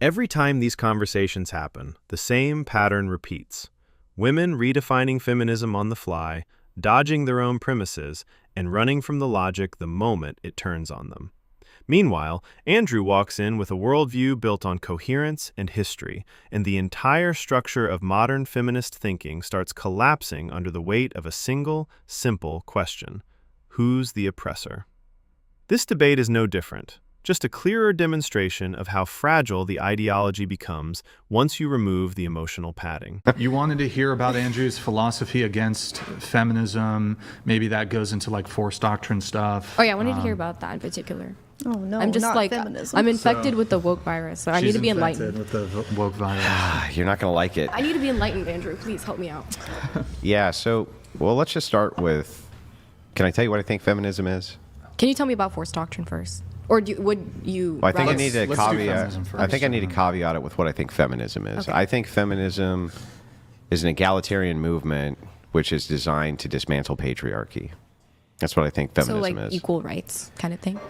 Every time these conversations happen, the same pattern repeats. Women redefining feminism on the fly, dodging their own premises, and running from the logic the moment it turns on them. Meanwhile, Andrew walks in with a worldview built on coherence and history, and the entire structure of modern feminist thinking starts collapsing under the weight of a single, simple question: who's the oppressor? This debate is no different, just a clearer demonstration of how fragile the ideology becomes once you remove the emotional padding. You wanted to hear about Andrew's philosophy against feminism. Maybe that goes into like forced doctrine stuff. Oh yeah, I wanted to hear about that in particular. Oh no, I'm just not like feminism. I'm infected with the woke virus, so I need to be enlightened. With the woke virus. You're not going to like it. I need to be enlightened, Andrew. Please help me out. Yeah, so, well, let's just start with, can I tell you what I think feminism is? Can you tell me about forced doctrine first? Or would you? Well, I think I rather- need to let's do caveat. feminism first. I think I need to caveat it with what I think feminism is. Okay. I think feminism is an egalitarian movement which is designed to dismantle patriarchy. That's what I think feminism so like is. equal rights kind of thing.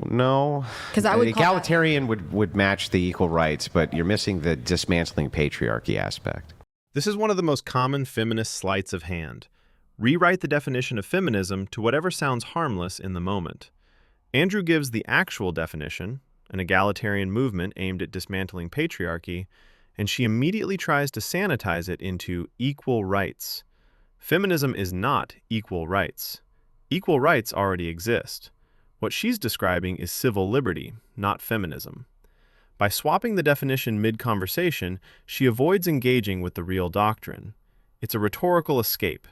No, 'Cause I would the call that- egalitarian would match the equal rights, but you're missing the dismantling patriarchy aspect. This is one of the most common feminist sleights of hand. Rewrite the definition of feminism to whatever sounds harmless in the moment. Andrew gives the actual definition, an egalitarian movement aimed at dismantling patriarchy, and she immediately tries to sanitize it into equal rights. Feminism is not equal rights. Equal rights already exist. What she's describing is civil liberty, not feminism. By swapping the definition mid-conversation, she avoids engaging with the real doctrine. It's a rhetorical escape.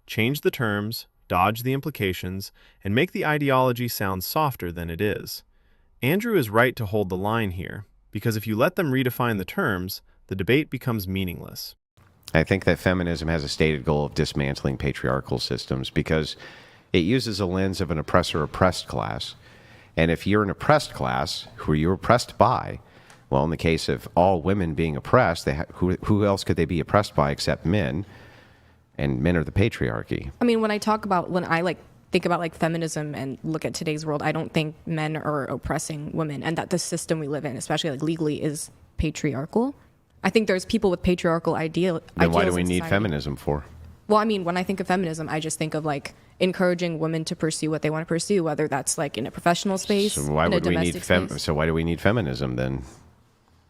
Change the terms, dodge the implications, and make the ideology sound softer than it is. Andrew is right to hold the line here, because if you let them redefine the terms, the debate becomes meaningless. I think that feminism has a stated goal of dismantling patriarchal systems because it uses a lens of an oppressor-oppressed class. And if you're an oppressed class, who are you oppressed by? Well, in the case of all women being oppressed, who else could they be oppressed by except men? And men are the patriarchy. I mean, when I think about like feminism and look at today's world, I don't think men are oppressing women, and that the system we live in, especially like legally, is patriarchal. I think there's people with patriarchal ideals. Then why do we in need society. feminism for? Well, I mean, when I think of feminism, I just think of like encouraging women to pursue what they want to pursue, whether that's like in a professional space, So why in a would we need domestic space. So why do we need feminism then?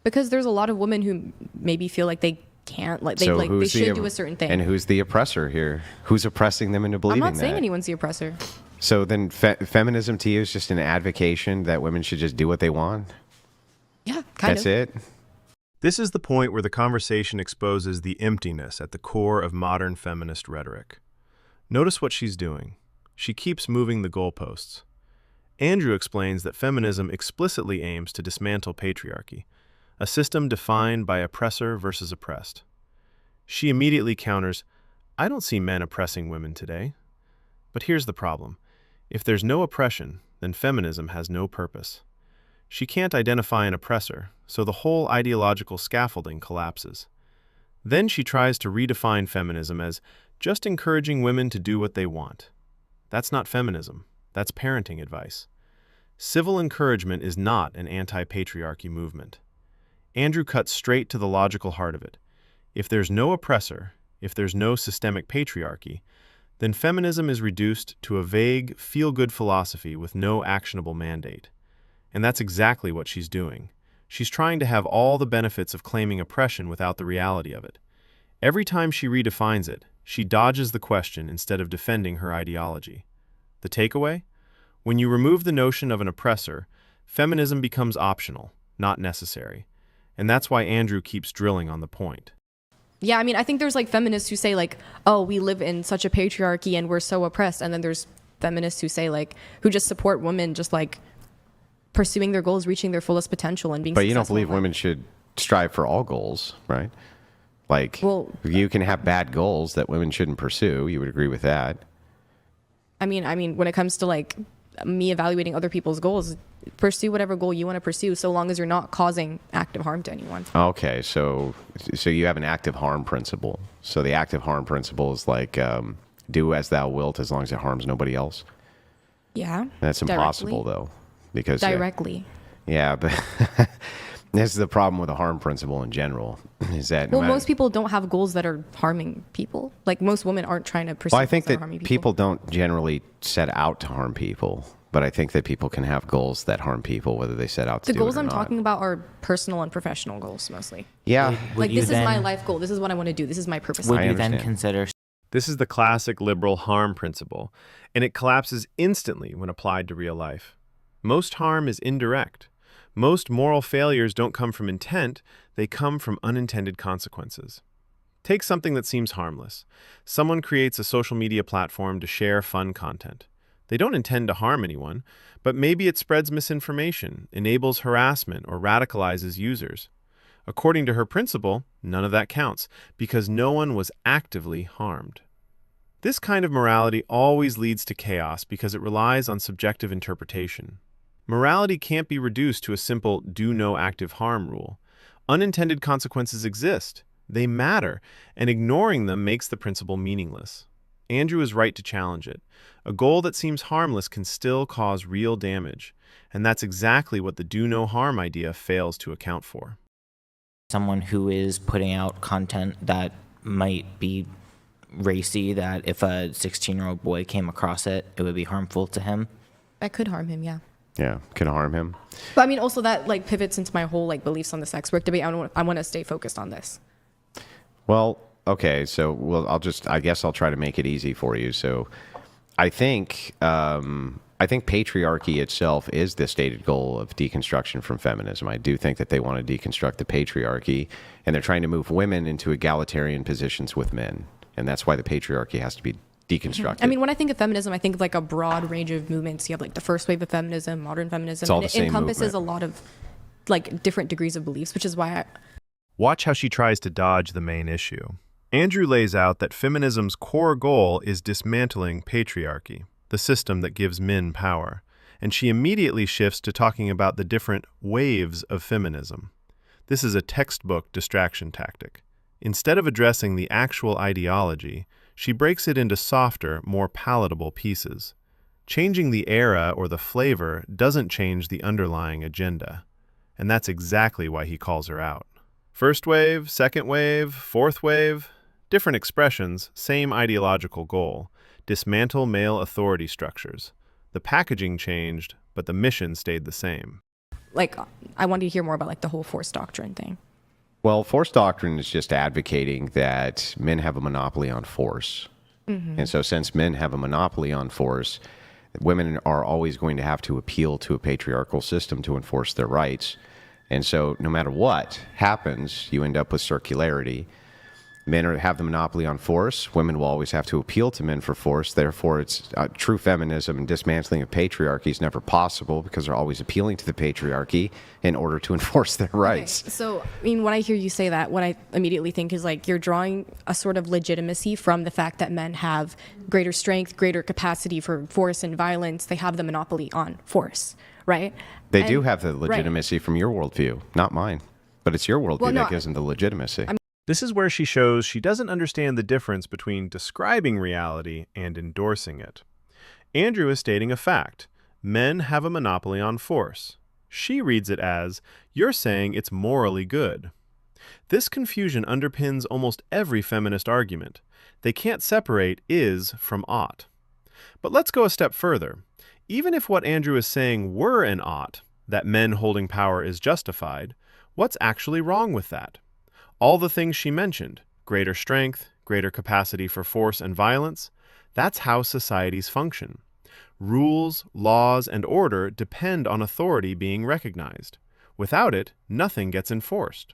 Because there's a lot of women who maybe feel like they can't, like they So like they who's should do a certain thing. And who's the oppressor here? Who's oppressing them into I'm believing not saying that? anyone's the oppressor. So then feminism to you is just an advocation that women should just do what they want? Yeah, kind That's of. it? This is the point where the conversation exposes the emptiness at the core of modern feminist rhetoric. Notice what she's doing. She keeps moving the goalposts. Andrew explains that feminism explicitly aims to dismantle patriarchy, a system defined by oppressor versus oppressed. She immediately counters, I don't see men oppressing women today. But here's the problem. If there's no oppression, then feminism has no purpose. She can't identify an oppressor, so the whole ideological scaffolding collapses. Then she tries to redefine feminism as just encouraging women to do what they want. That's not feminism. That's parenting advice. Civil encouragement is not an anti-patriarchy movement. Andrew cuts straight to the logical heart of it. If there's no oppressor, if there's no systemic patriarchy, then feminism is reduced to a vague, feel-good philosophy with no actionable mandate. And that's exactly what she's doing. She's trying to have all the benefits of claiming oppression without the reality of it. Every time she redefines it, she dodges the question instead of defending her ideology. The takeaway? When you remove the notion of an oppressor, feminism becomes optional, not necessary. And that's why Andrew keeps drilling on the point. Yeah, I mean, I think there's like feminists who say like, oh, we live in such a patriarchy and we're so oppressed. And then there's feminists who say like, who just support women just like pursuing their goals, reaching their fullest potential and being But you don't successful believe in life. women should strive for all goals, right? Like, Well- you can have bad goals that women shouldn't pursue. You would agree with that. I mean, when it comes to like me evaluating other people's goals, pursue whatever goal you want to pursue, so long as you're not causing active harm to anyone. Okay, so you have an active harm principle. So the active harm principle is like, do as thou wilt as long as it harms nobody else. Yeah. That's impossible, Directly. though, because Directly. yeah, but This is the problem with the harm principle in general, is that Well, most people don't have goals that are harming people. Like most women aren't trying to pursue Well, I think goals are that harming people don't generally set out to harm people, but I think that people can have goals that harm people, whether they set out to The do it goals or I'm not. talking about are personal and professional goals mostly. Yeah. Would Like you this is my then- life goal. This is what I want to do. This is my purpose. Would I you then understand. consider This is the classic liberal harm principle, and it collapses instantly when applied to real life. Most harm is indirect. Most moral failures don't come from intent, they come from unintended consequences. Take something that seems harmless. Someone creates a social media platform to share fun content. They don't intend to harm anyone, but maybe it spreads misinformation, enables harassment, or radicalizes users. According to her principle, none of that counts, because no one was actively harmed. This kind of morality always leads to chaos because it relies on subjective interpretation. Morality can't be reduced to a simple do no active harm rule. Unintended consequences exist. They matter, and ignoring them makes the principle meaningless. Andrew is right to challenge it. A goal that seems harmless can still cause real damage, and that's exactly what the do no harm idea fails to account for. someone who is putting out content that might be racy, that if a 16-year-old boy came across it, it would be harmful to him? That could harm him, yeah. Yeah, can harm him. But I mean, also that like pivots into my whole like beliefs on the sex work debate. I want to stay focused on this. Well, okay, so I guess I'll try to make it easy for you. So I think patriarchy itself is the stated goal of deconstruction from feminism. I do think that they want to deconstruct the patriarchy, and they're trying to move women into egalitarian positions with men. And that's why the patriarchy has to be deconstructed. I mean, when I think of feminism, I think of like a broad range of movements. You have like the first wave of feminism, modern feminism, It's all and the it same encompasses movement. a lot of like different degrees of beliefs, which is why Watch how she tries to dodge the main issue. Andrew lays out that feminism's core goal is dismantling patriarchy, the system that gives men power, and she immediately shifts to talking about the different waves of feminism. This is a textbook distraction tactic. Instead of addressing the actual ideology, she breaks it into softer, more palatable pieces. Changing the era or the flavor doesn't change the underlying agenda, and that's exactly why he calls her out. First wave, second wave, fourth wave, different expressions, same ideological goal: dismantle male authority structures. The packaging changed, but the mission stayed the same. like I wanted to hear more about like the whole force doctrine thing. Well, force doctrine is just advocating that men have a monopoly on force. And so since men have a monopoly on force, women are always going to have to appeal to a patriarchal system to enforce their rights. And so no matter what happens, you end up with circularity. Men have the monopoly on force. Women will always have to appeal to men for force. Therefore, it's true feminism and dismantling of patriarchy is never possible because they're always appealing to the patriarchy in order to enforce their rights. Okay, so, I mean, when I hear you say that, what I immediately think is like you're drawing a sort of legitimacy from the fact that men have greater strength, greater capacity for force and violence. They have the monopoly on force, right? They do have the legitimacy from your worldview, not mine. But it's your worldview that gives them the legitimacy. This is where she shows she doesn't understand the difference between describing reality and endorsing it. Andrew is stating a fact. Men have a monopoly on force. She reads it as, you're saying it's morally good. This confusion underpins almost every feminist argument. They can't separate is from ought. But let's go a step further. Even if what Andrew is saying were an ought, that men holding power is justified, what's actually wrong with that? All the things she mentioned, greater strength, greater capacity for force and violence, that's how societies function. Rules, laws, and order depend on authority being recognized. Without it, nothing gets enforced.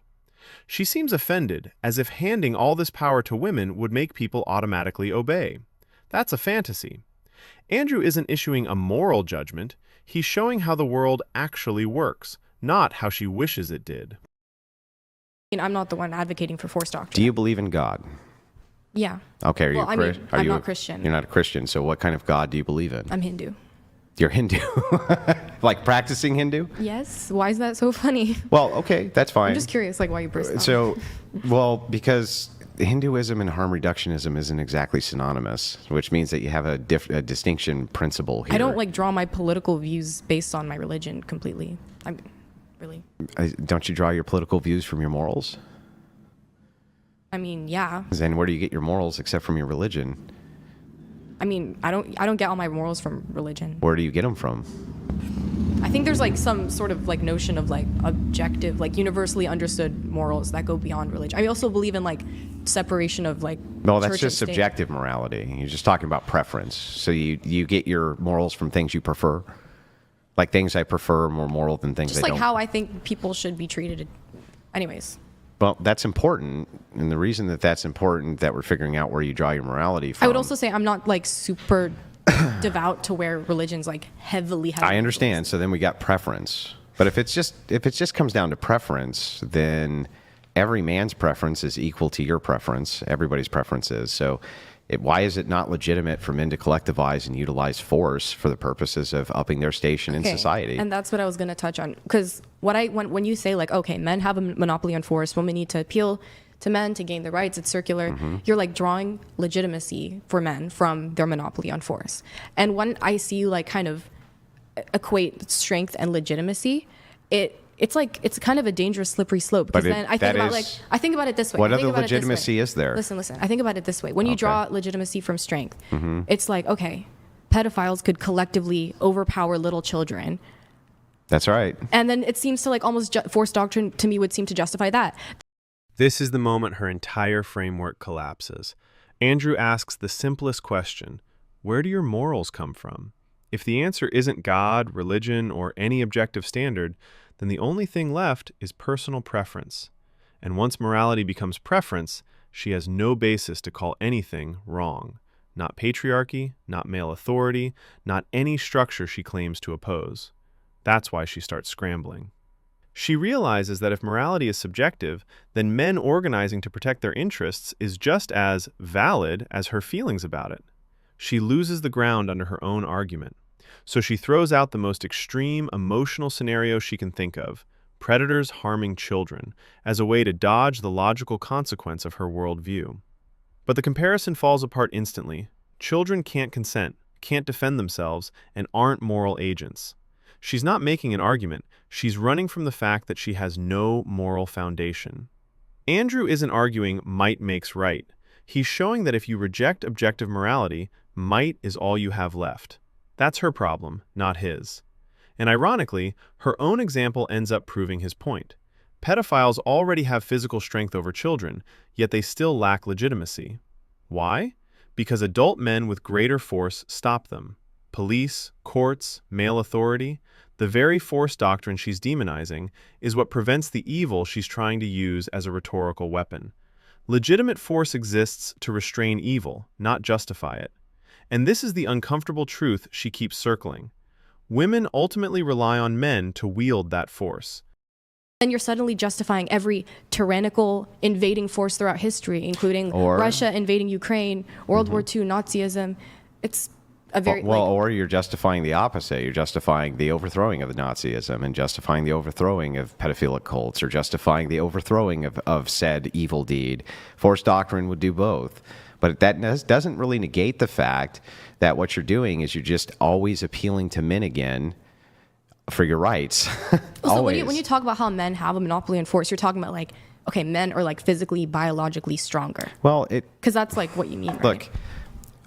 She seems offended, as if handing all this power to women would make people automatically obey. That's a fantasy. Andrew isn't issuing a moral judgment, he's showing how the world actually works, not how she wishes it did. I'm not the one advocating for force doctrine. Do you believe in God? Yeah. Okay, Well, I mean, I'm not Christian. You're not a Christian, so what kind of God do you believe in? I'm Hindu. You're Hindu. Like practicing Hindu? Yes. Why is that so funny? Well, okay, that's fine. I'm just curious, like, why you burst out. So, well, because Hinduism and harm reductionism isn't exactly synonymous, which means that you have a distinction principle here. I don't like draw my political views based on my religion completely. really. Don't you draw your political views from your morals? I mean, yeah. Then where do you get your morals except from your religion? I mean, I don't get all my morals from religion. Where do you get them from? I think there's like some sort of like notion of like objective, like universally understood morals that go beyond religion. I also believe in like separation of like No, that's church just and state. subjective morality. You're just talking about preference. So you get your morals from things you prefer. Like things I prefer are more moral than things Just I like don't. how I think people should be treated. Anyways. Well, that's important. And the reason that that's important, that we're figuring out where you draw your morality from. I would also say I'm not like super devout to where religion's like heavily. I understand. So then we got preference. But if it just comes down to preference, then every man's preference is equal to your preference. Everybody's preference is. So why is it not legitimate for men to collectivize and utilize force for the purposes of upping their station in society? And that's what I was going to touch on. Because when you say like, okay, men have a monopoly on force, women need to appeal to men to gain their rights, it's circular. You're like drawing legitimacy for men from their monopoly on force. And when I see you like kind of equate strength and legitimacy, it's kind of a dangerous slippery slope, because then I think about it this way. What other legitimacy is there? Listen. I think about it this way. When you draw legitimacy from strength, it's like, okay, pedophiles could collectively overpower little children. That's right. And then it seems to like almost force doctrine to me would seem to justify that. This is the moment her entire framework collapses. Andrew asks the simplest question: where do your morals come from? If the answer isn't God, religion, or any objective standard, then the only thing left is personal preference. And once morality becomes preference, she has no basis to call anything wrong. Not patriarchy, not male authority, not any structure she claims to oppose. That's why she starts scrambling. She realizes that if morality is subjective, then men organizing to protect their interests is just as valid as her feelings about it. She loses the ground under her own argument. So she throws out the most extreme emotional scenario she can think of: predators harming children, as a way to dodge the logical consequence of her worldview. But the comparison falls apart instantly. Children can't consent, can't defend themselves, and aren't moral agents. She's not making an argument. She's running from the fact that she has no moral foundation. Andrew isn't arguing might makes right. He's showing that if you reject objective morality, might is all you have left. That's her problem, not his. And ironically, her own example ends up proving his point. Pedophiles already have physical strength over children, yet they still lack legitimacy. Why? Because adult men with greater force stop them. Police, courts, male authority. The very force doctrine she's demonizing is what prevents the evil she's trying to use as a rhetorical weapon. Legitimate force exists to restrain evil, not justify it. And this is the uncomfortable truth she keeps circling. Women ultimately rely on men to wield that force. Then you're suddenly justifying every tyrannical invading force throughout history, including Russia invading Ukraine, World War II, Nazism. It's a very... or you're justifying the opposite. You're justifying the overthrowing of the Nazism and justifying the overthrowing of pedophilic cults, or justifying the overthrowing of said evil deed. Force doctrine would do both. But that doesn't really negate the fact that what you're doing is you're just always appealing to men again for your rights. So when you talk about how men have a monopoly on force, you're talking about like, okay, men are like physically, biologically stronger. Well, because that's like what you mean, right? Look,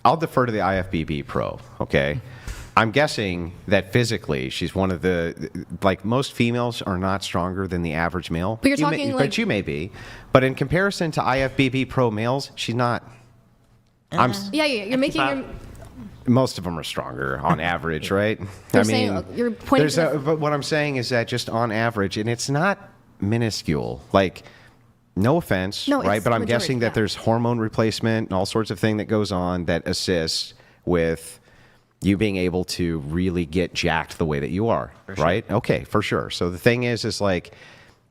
I'll defer to the IFBB pro, okay? I'm guessing that physically she's one of the, like, most females are not stronger than the average male. But you're talking like... But you may be. But in comparison to IFBB pro males, she's not. You're making... Most of them are stronger on average, right? You're pointing to but what I'm saying is that just on average, and it's not minuscule. Like, no offense, right? But I'm guessing that there's hormone replacement and all sorts of thing that goes on that assists with you being able to really get jacked the way that you are, right? Okay, for sure. So the thing is like,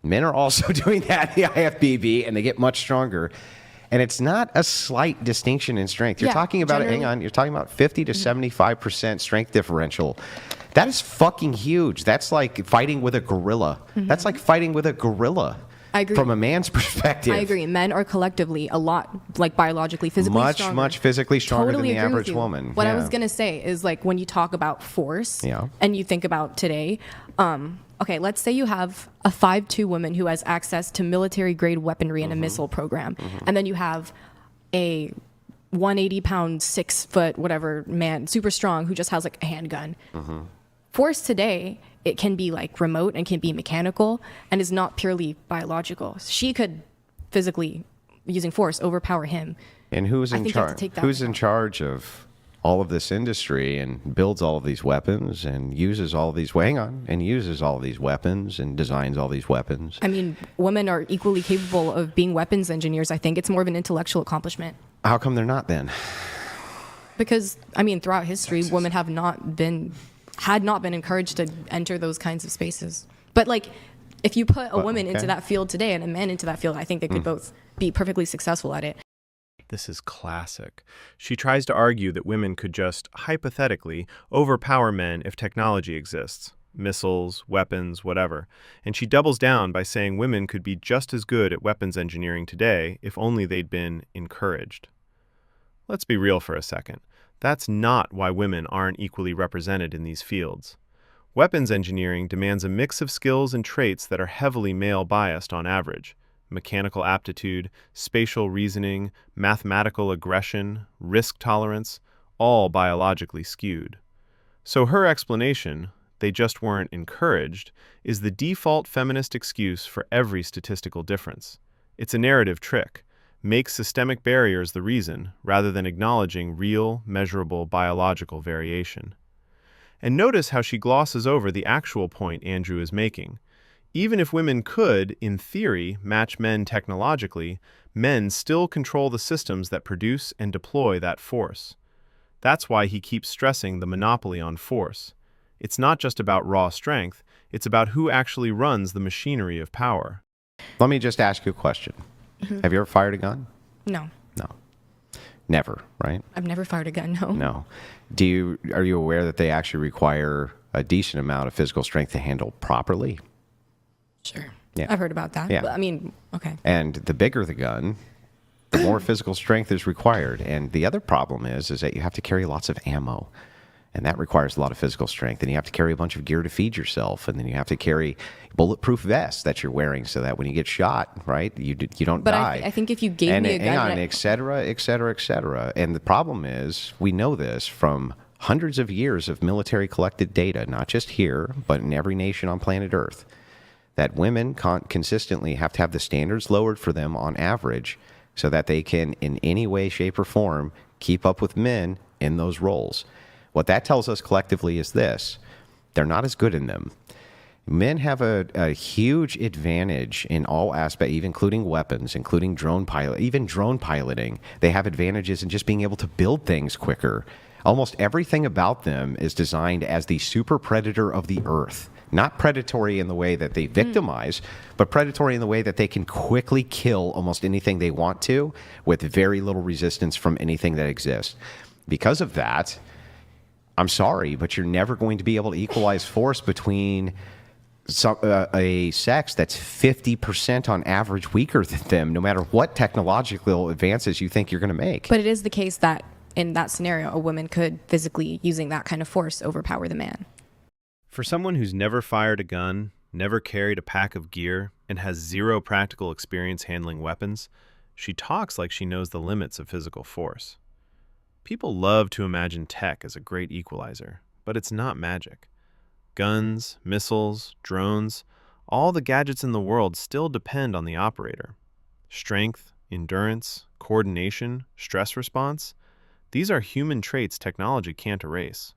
men are also doing that in the IFBB, and they get much stronger. And it's not a slight distinction in strength. You're talking about you're talking about 50 to 75% strength differential. That is fucking huge. That's like fighting with a gorilla. That's like fighting with a gorilla. I agree. From a man's perspective. I agree. Men are collectively a lot, like, biologically, physically stronger. Much physically stronger Totally than the agree with average you. woman. What I Yeah. was going to say is, like, when you talk about force and you think about today, okay, let's say you have a 5'2" woman who has access to military-grade weaponry and a missile program, and then you have a 180-pound, 6-foot, whatever man, super strong, who just has, like, a handgun. Force today, it can be, like, remote and can be mechanical and is not purely biological. She could physically, using force, overpower him. And who's in charge? Who's in charge of all of this industry and builds all of these weapons and uses all of these uses all of these weapons and designs all these weapons? I mean, women are equally capable of being weapons engineers. I think it's more of an intellectual accomplishment. How come they're not then? Because, I mean, throughout history, women had not been encouraged to enter those kinds of spaces. But, like, if you put a woman into that field today and a man into that field, I think they could both be perfectly successful at it. This is classic. She tries to argue that women could just, hypothetically, overpower men if technology exists. Missiles, weapons, whatever. And she doubles down by saying women could be just as good at weapons engineering today if only they'd been encouraged. Let's be real for a second. That's not why women aren't equally represented in these fields. Weapons engineering demands a mix of skills and traits that are heavily male-biased on average. Mechanical aptitude, spatial reasoning, mathematical aggression, risk tolerance, all biologically skewed. So her explanation, they just weren't encouraged, is the default feminist excuse for every statistical difference. It's a narrative trick. Make systemic barriers the reason, rather than acknowledging real, measurable biological variation. And notice how she glosses over the actual point Andrew is making. Even if women could, in theory, match men technologically, men still control the systems that produce and deploy that force. That's why he keeps stressing the monopoly on force. It's not just about raw strength, it's about who actually runs the machinery of power. Let me just ask you a question. Have you ever fired a gun? No. No. Never, right? I've never fired a gun, no. No. Are you aware that they actually require a decent amount of physical strength to handle properly? Sure. Yeah. I've heard about that. Yeah. But, I mean, okay. And the bigger the gun, the more physical strength is required. And the other problem is that you have to carry lots of ammo. And that requires a lot of physical strength. And you have to carry a bunch of gear to feed yourself. And then you have to carry bulletproof vests that you're wearing so that when you get shot, right, you don't die. But I think if you gave me a gun... et cetera, et cetera, et cetera. And the problem is, we know this from hundreds of years of military collected data, not just here, but in every nation on planet Earth, that women consistently have to have the standards lowered for them on average so that they can, in any way, shape, or form, keep up with men in those roles. What that tells us collectively is this: they're not as good in them. Men have a huge advantage in all aspects, even including weapons, including drone piloting. They have advantages in just being able to build things quicker. Almost everything about them is designed as the super predator of the earth. Not predatory in the way that they victimize, but predatory in the way that they can quickly kill almost anything they want to with very little resistance from anything that exists. Because of that, I'm sorry, but you're never going to be able to equalize force between a sex that's 50% on average weaker than them, no matter what technological advances you think you're going to make. But it is the case that in that scenario, a woman could physically, using that kind of force, overpower the man. For someone who's never fired a gun, never carried a pack of gear, and has zero practical experience handling weapons, she talks like she knows the limits of physical force. People love to imagine tech as a great equalizer, but it's not magic. Guns, missiles, drones, all the gadgets in the world still depend on the operator. Strength, endurance, coordination, stress response, these are human traits technology can't erase.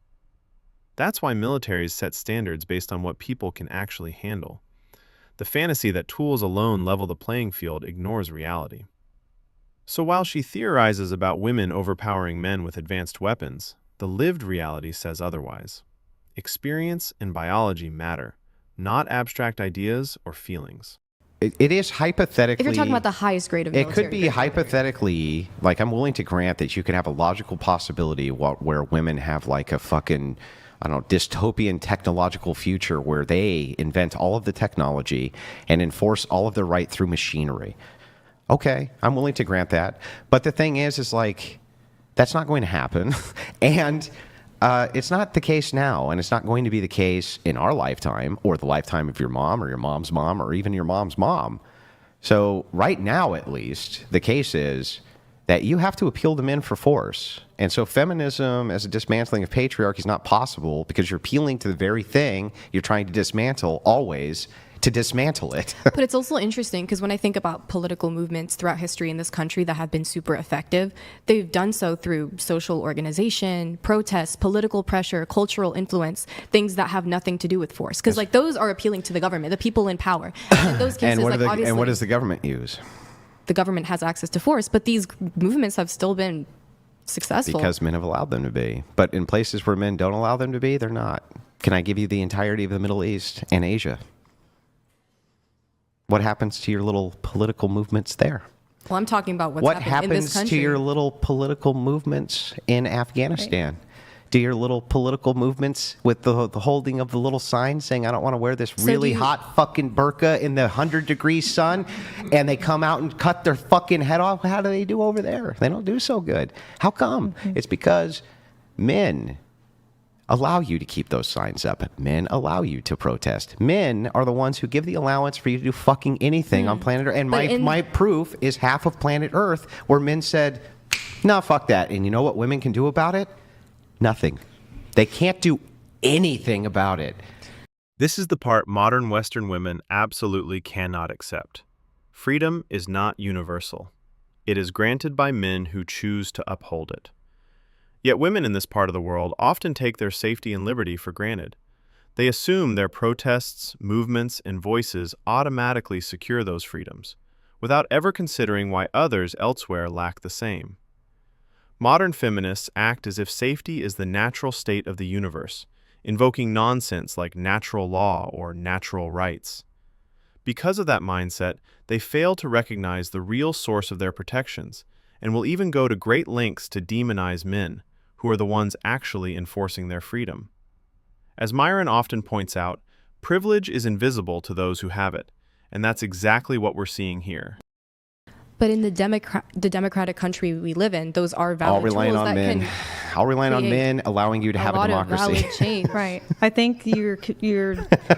That's why militaries set standards based on what people can actually handle. The fantasy that tools alone level the playing field ignores reality. So while she theorizes about women overpowering men with advanced weapons, the lived reality says otherwise. Experience and biology matter, not abstract ideas or feelings. It is hypothetically... If you're talking about the highest grade of It military... could be hypothetically, like I'm willing to grant that you could have a logical possibility where women have like a fucking I don't know, dystopian technological future where they invent all of the technology and enforce all of their right through machinery. Okay, I'm willing to grant that. But the thing is like, that's not going to happen. And it's not the case now, and it's not going to be the case in our lifetime or the lifetime of your mom or your mom's mom or even your mom's mom. So right now, at least, the case is that you have to appeal to men for force. And so feminism as a dismantling of patriarchy is not possible because you're appealing to the very thing you're trying to dismantle always to dismantle it. But it's also interesting because when I think about political movements throughout history in this country that have been super effective, they've done so through social organization, protests, political pressure, cultural influence, things that have nothing to do with force. Because like those are appealing to the government, the people in power. And in those cases, and what does the government use? The government has access to force, but these movements have still been successful. Because men have allowed them to be. But in places where men don't allow them to be, they're not. Can I give you the entirety of the Middle East and Asia? What happens to your little political movements there? Well, I'm talking about what happening in this country. What happens to your little political movements in Afghanistan? Right. Do your little political movements with the holding of the little sign saying, I don't want to wear this really hot fucking burqa in the 100-degree sun, and they come out and cut their fucking head off? How do they do over there? They don't do so good. How come? Mm-hmm. It's because men allow you to keep those signs up. Men allow you to protest. Men are the ones who give the allowance for you to do fucking anything on planet Earth. And my proof is half of planet Earth where men said, no, fuck that. And you know what women can do about it? Nothing. They can't do anything about it. This is the part modern Western women absolutely cannot accept. Freedom is not universal. It is granted by men who choose to uphold it. Yet women in this part of the world often take their safety and liberty for granted. They assume their protests, movements, and voices automatically secure those freedoms, without ever considering why others elsewhere lack the same. Modern feminists act as if safety is the natural state of the universe, invoking nonsense like natural law or natural rights. Because of that mindset, they fail to recognize the real source of their protections, and will even go to great lengths to demonize men, who are the ones actually enforcing their freedom. As Myron often points out, privilege is invisible to those who have it, and that's exactly what we're seeing here. But in the democratic country we live in, those are valid All relying tools on that men. can All relying on men allowing you to have a democracy. Valid change. Right. I think you're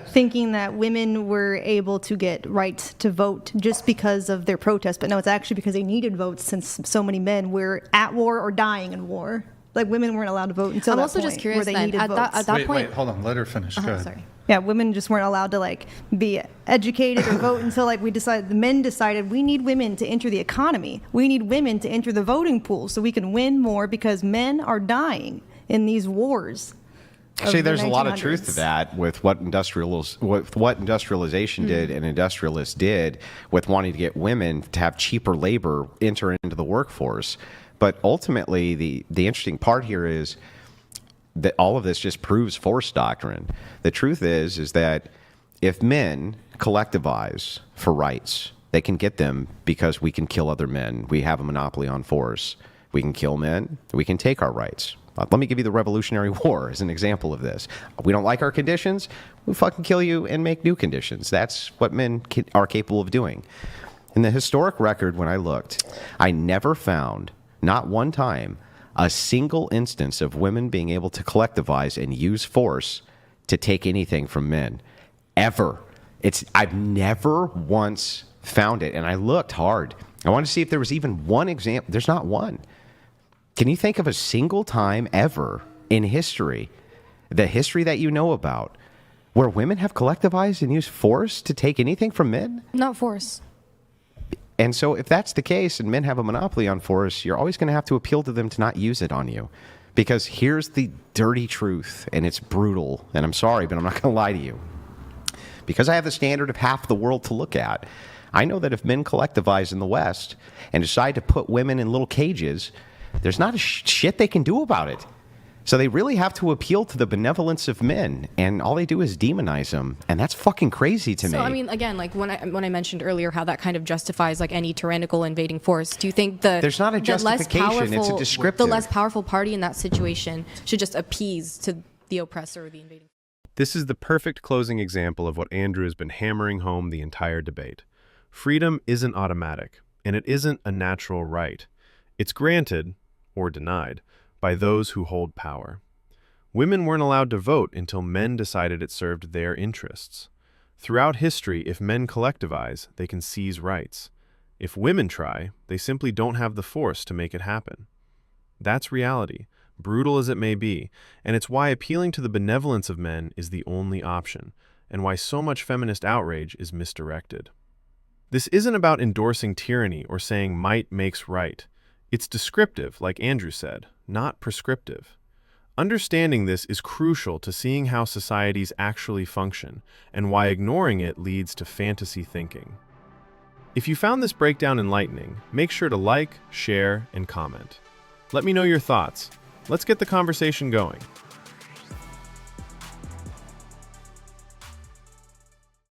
thinking that women were able to get rights to vote just because of their protest, but no, it's actually because they needed votes since so many men were at war or dying in war. Like women weren't allowed to vote until that point. I'm also just curious where they needed votes. At that point. Wait, hold on. Let her finish. Go ahead. Sorry. Yeah, women just weren't allowed to like be educated or vote until like the men decided we need women to enter the economy. We need women to enter the voting pool so we can win more because men are dying in these wars. Actually, there's a lot of truth to that with what industrialization did and industrialists did with wanting to get women to have cheaper labor enter into the workforce. But ultimately, the interesting part here is that all of this just proves force doctrine. The truth is that if men collectivize for rights, they can get them because we can kill other men. We have a monopoly on force. We can kill men. We can take our rights. Let me give you the Revolutionary War as an example of this. We don't like our conditions, we fucking kill you and make new conditions. That's what men are capable of doing. In the historic record, when I looked, I never found, not one time, a single instance of women being able to collectivize and use force to take anything from men. Ever. I've never once found it, and I looked hard. I wanted to see if there was even one example. There's not one. Can you think of a single time ever in history, the history that you know about, where women have collectivized and used force to take anything from men? Not force. And so if that's the case and men have a monopoly on force, you're always going to have to appeal to them to not use it on you. Because here's the dirty truth, and it's brutal, and I'm sorry, but I'm not going to lie to you. Because I have the standard of half the world to look at, I know that if men collectivize in the West and decide to put women in little cages, there's not a shit they can do about it. So they really have to appeal to the benevolence of men, and all they do is demonize them, and that's fucking crazy to me. So I mean, again, like when I mentioned earlier how that kind of justifies like any tyrannical invading force, do you think there's not a justification? It's a descriptive. The less powerful party in that situation should just appease to the oppressor or the invading. This is the perfect closing example of what Andrew has been hammering home the entire debate. Freedom isn't automatic, and it isn't a natural right. It's granted, or denied, by those who hold power. Women weren't allowed to vote until men decided it served their interests. Throughout history, if men collectivize, they can seize rights. If women try, they simply don't have the force to make it happen. That's reality, brutal as it may be, and it's why appealing to the benevolence of men is the only option, and why so much feminist outrage is misdirected. This isn't about endorsing tyranny or saying might makes right. It's descriptive, like Andrew said, not prescriptive. Understanding this is crucial to seeing how societies actually function, and why ignoring it leads to fantasy thinking. If you found this breakdown enlightening, make sure to like, share, and comment. Let me know your thoughts. Let's get the conversation going.